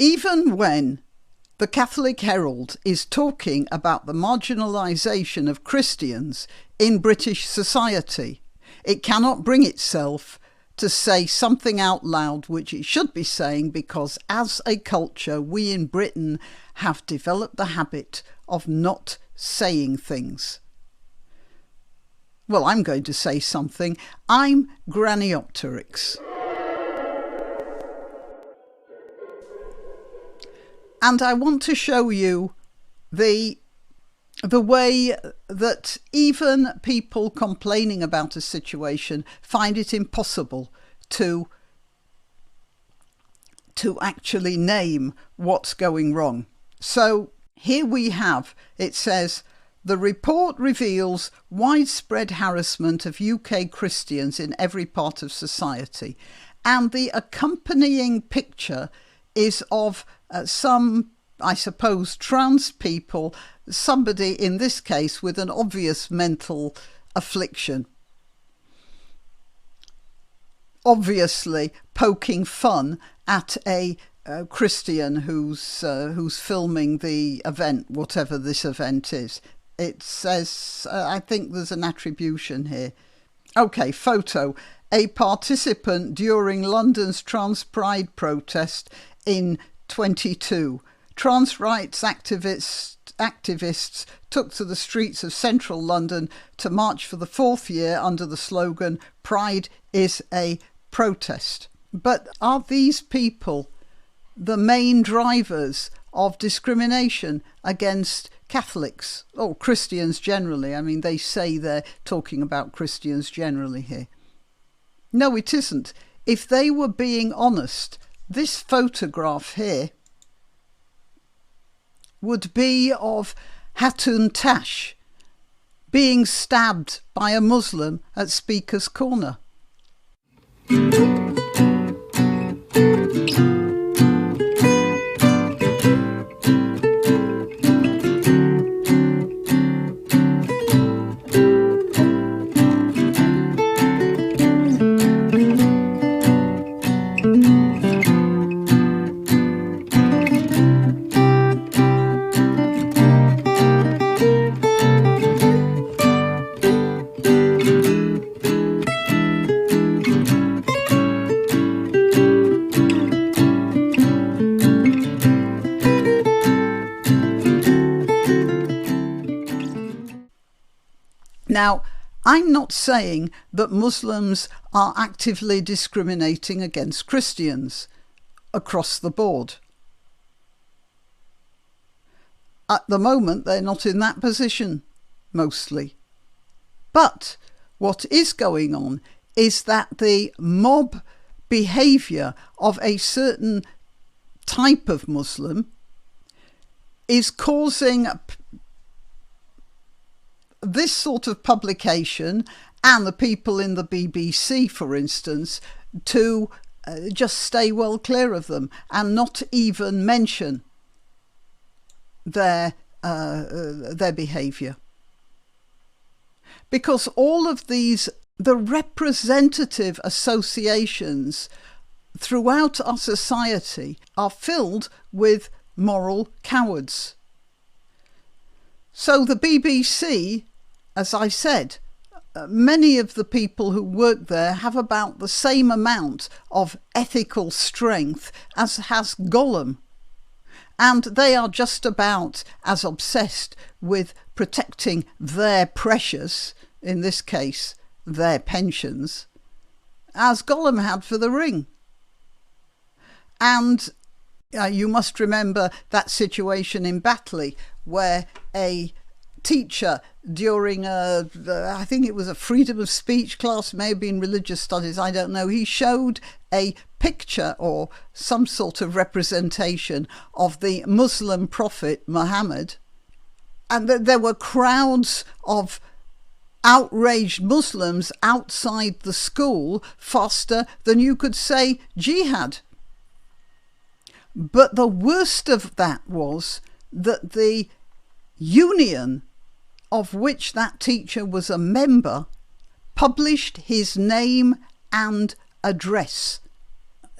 Even when the Catholic Herald is talking about the marginalisation of Christians in British society, it cannot bring itself to say something out loud which it should be saying, because as a culture we in Britain have developed the habit of not saying things. Well, I'm going to say something. I'm granniopteryx. And I want to show you the way that even people complaining about a situation find it impossible to actually name what's going wrong. So here we have, it says, the report reveals widespread harassment of UK Christians in every part of society. And the accompanying picture is of some, I suppose, trans people, somebody in this case with an obvious mental affliction, obviously poking fun at a Christian who's filming the event, whatever this event is. It says, I think there's an attribution here. Okay, photo. A participant during London's Trans Pride protest in 22. Trans rights activists took to the streets of central London to march for the fourth year under the slogan, "Pride is a protest." But are these people the main drivers of discrimination against Catholics or Christians generally? I mean, they say they're talking about Christians generally here. No, it isn't. If they were being honest, this photograph here would be of Hatun Tash being stabbed by a Muslim at Speaker's Corner. Now, I'm not saying that Muslims are actively discriminating against Christians across the board. At the moment, they're not in that position, mostly. But what is going on is that the mob behaviour of a certain type of Muslim is causing this sort of publication and the people in the BBC, for instance, to just stay well clear of them and not even mention their behaviour. Because all of these, the representative associations throughout our society are filled with moral cowards. So the BBC, as I said, many of the people who work there have about the same amount of ethical strength as has Gollum. And they are just about as obsessed with protecting their precious, in this case, their pensions, as Gollum had for the ring. And you must remember that situation in Batley where a teacher during I think it was a freedom of speech class, may have been religious studies, I don't know, he showed a picture or some sort of representation of the Muslim prophet Muhammad, and there were crowds of outraged Muslims outside the school faster than you could say jihad. But the worst of that was that the union of which that teacher was a member published his name and address.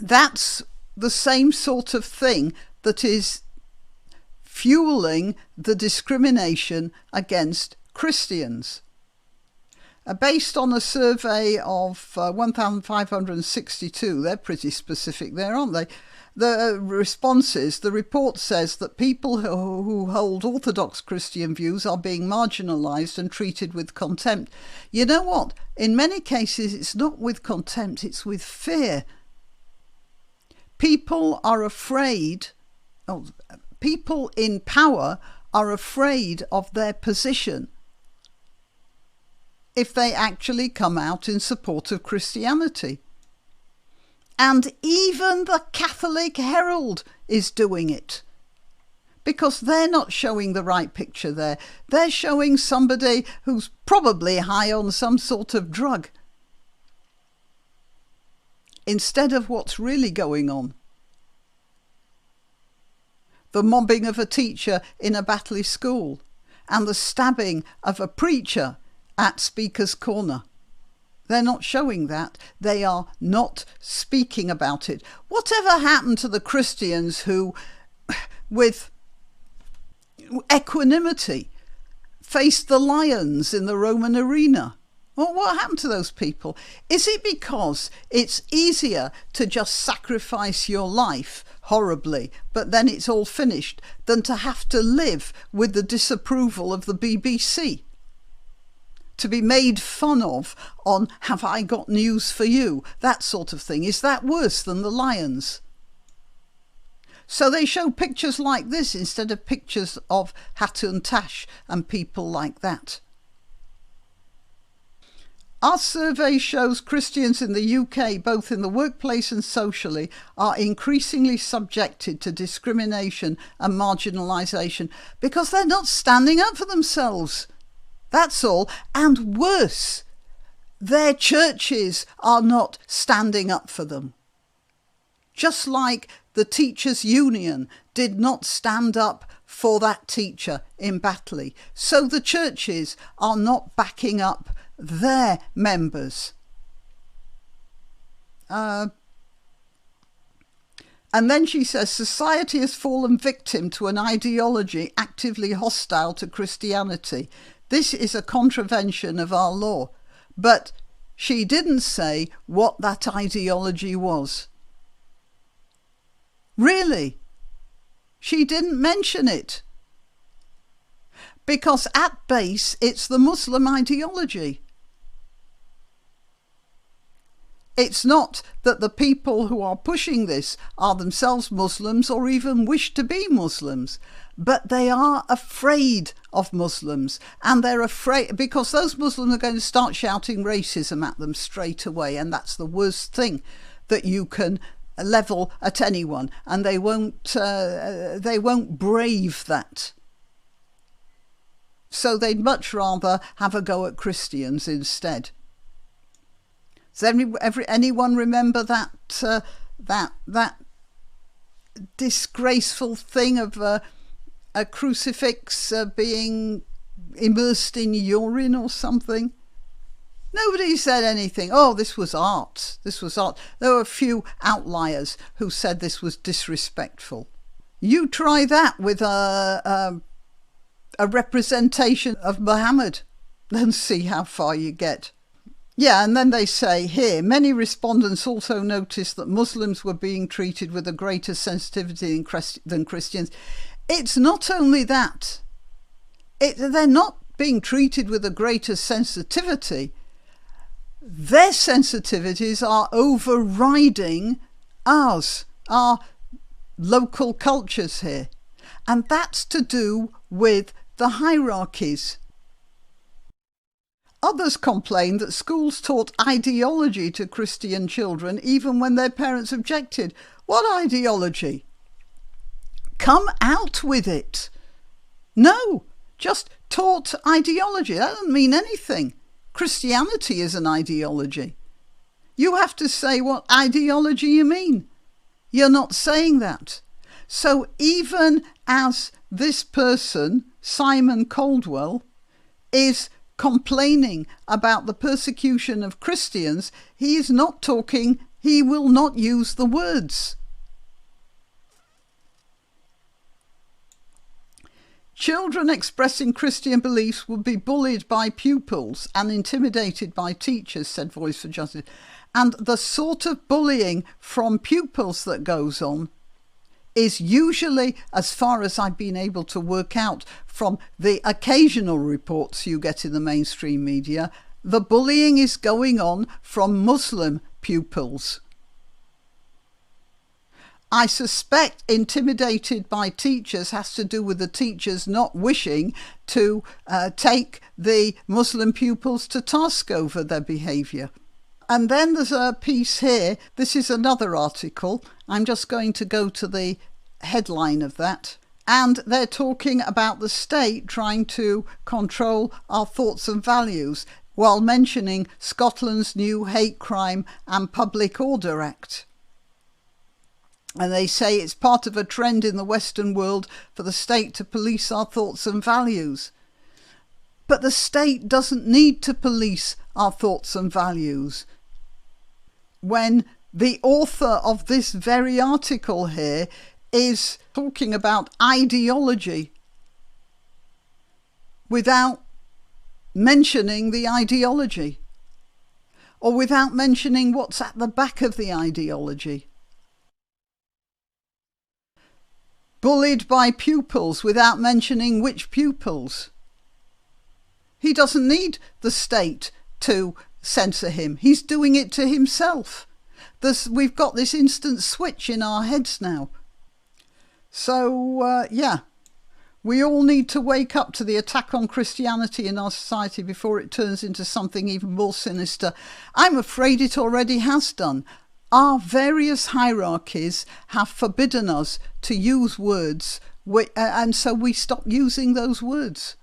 That's the same sort of thing that is fueling the discrimination against Christians. Based on a survey of 1,562, they're pretty specific there, aren't they? The responses, the report says that people who hold Orthodox Christian views are being marginalised and treated with contempt. You know what? In many cases, it's not with contempt, it's with fear. People are afraid, people in power are afraid of their position if they actually come out in support of Christianity. And even the Catholic Herald is doing it, because they're not showing the right picture there. They're showing somebody who's probably high on some sort of drug, instead of what's really going on. The mobbing of a teacher in a Batley school and the stabbing of a preacher at Speaker's Corner. They're not showing that. They are not speaking about it. Whatever happened to the Christians who, with equanimity, faced the lions in the Roman arena? Well, what happened to those people? Is it because it's easier to just sacrifice your life horribly, but then it's all finished, than to have to live with the disapproval of the BBC? To be made fun of on "Have I got news for you?" that sort of thing. Is that worse than the lions? So they show pictures like this instead of pictures of Hatun Tash and people like that. Our survey shows Christians in the UK, both in the workplace and socially, are increasingly subjected to discrimination and marginalisation because they're not standing up for themselves. That's all. And worse, their churches are not standing up for them. Just like the teachers' union did not stand up for that teacher in Batley, so the churches are not backing up their members. And then she says, society has fallen victim to an ideology actively hostile to Christianity. This is a contravention of our law. But she didn't say what that ideology was. Really? She didn't mention it. Because at base, it's the Muslim ideology. It's not that the people who are pushing this are themselves Muslims or even wish to be Muslims, but they are afraid of Muslims, and they're afraid because those Muslims are going to start shouting racism at them straight away, and that's the worst thing that you can level at anyone, and they won't brave that. So they'd much rather have a go at Christians instead. Does anyone remember that disgraceful thing of a crucifix being immersed in urine or something? Nobody said anything. Oh, this was art. This was art. There were a few outliers who said this was disrespectful. You try that with a representation of Muhammad and see how far you get. Yeah, and then they say here, many respondents also noticed that Muslims were being treated with a greater sensitivity than Christians. It's not only that. They're not being treated with a greater sensitivity. Their sensitivities are overriding ours, our local cultures here. And that's to do with the hierarchies. Others complained that schools taught ideology to Christian children even when their parents objected. What ideology? Come out with it. No, just taught ideology. That doesn't mean anything. Christianity is an ideology. You have to say what ideology you mean. You're not saying that. So even as this person, Simon Caldwell, is complaining about the persecution of Christians, he is not talking, he will not use the words. Children expressing Christian beliefs would be bullied by pupils and intimidated by teachers, said Voice for Justice. And the sort of bullying from pupils that goes on is usually, as far as I've been able to work out from the occasional reports you get in the mainstream media, the bullying is going on from Muslim pupils. I suspect intimidated by teachers has to do with the teachers not wishing to take the Muslim pupils to task over their behaviour. And then there's a piece here. This is another article. I'm just going to go to the headline of that. And they're talking about the state trying to control our thoughts and values while mentioning Scotland's new Hate Crime and Public Order Act. And they say it's part of a trend in the Western world for the state to police our thoughts and values. But the state doesn't need to police our thoughts and values. When the author of this very article here is talking about ideology without mentioning the ideology, or without mentioning what's at the back of the ideology. Bullied by pupils without mentioning which pupils. He doesn't need the state to censor him. He's doing it to himself. We've got this instant switch in our heads now. So, yeah, we all need to wake up to the attack on Christianity in our society before it turns into something even more sinister. I'm afraid it already has done. Our various hierarchies have forbidden us to use words, and so we stop using those words.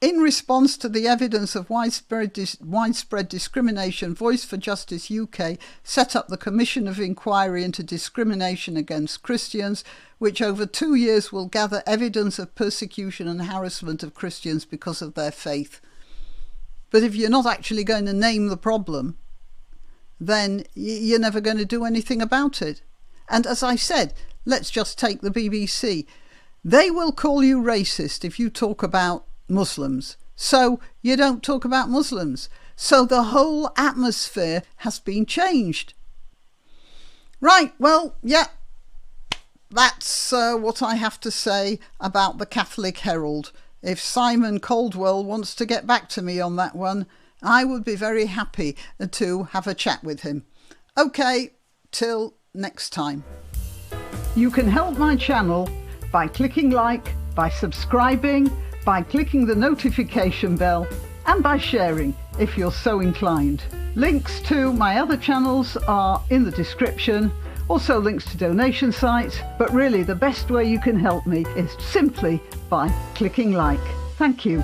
In response to the evidence of widespread discrimination, Voice for Justice UK set up the Commission of Inquiry into Discrimination Against Christians, which over 2 years will gather evidence of persecution and harassment of Christians because of their faith. But if you're not actually going to name the problem, then you're never going to do anything about it. And as I said, let's just take the BBC. They will call you racist if you talk about Muslims. So you don't talk about Muslims. So the whole atmosphere has been changed. Right, well, yeah, that's what I have to say about the Catholic Herald. If Simon Caldwell wants to get back to me on that one, I would be very happy to have a chat with him. Okay, till next time. You can help my channel by clicking like, by subscribing, by clicking the notification bell, and by sharing if you're so inclined. Links to my other channels are in the description, also links to donation sites, but really the best way you can help me is simply by clicking like. Thank you.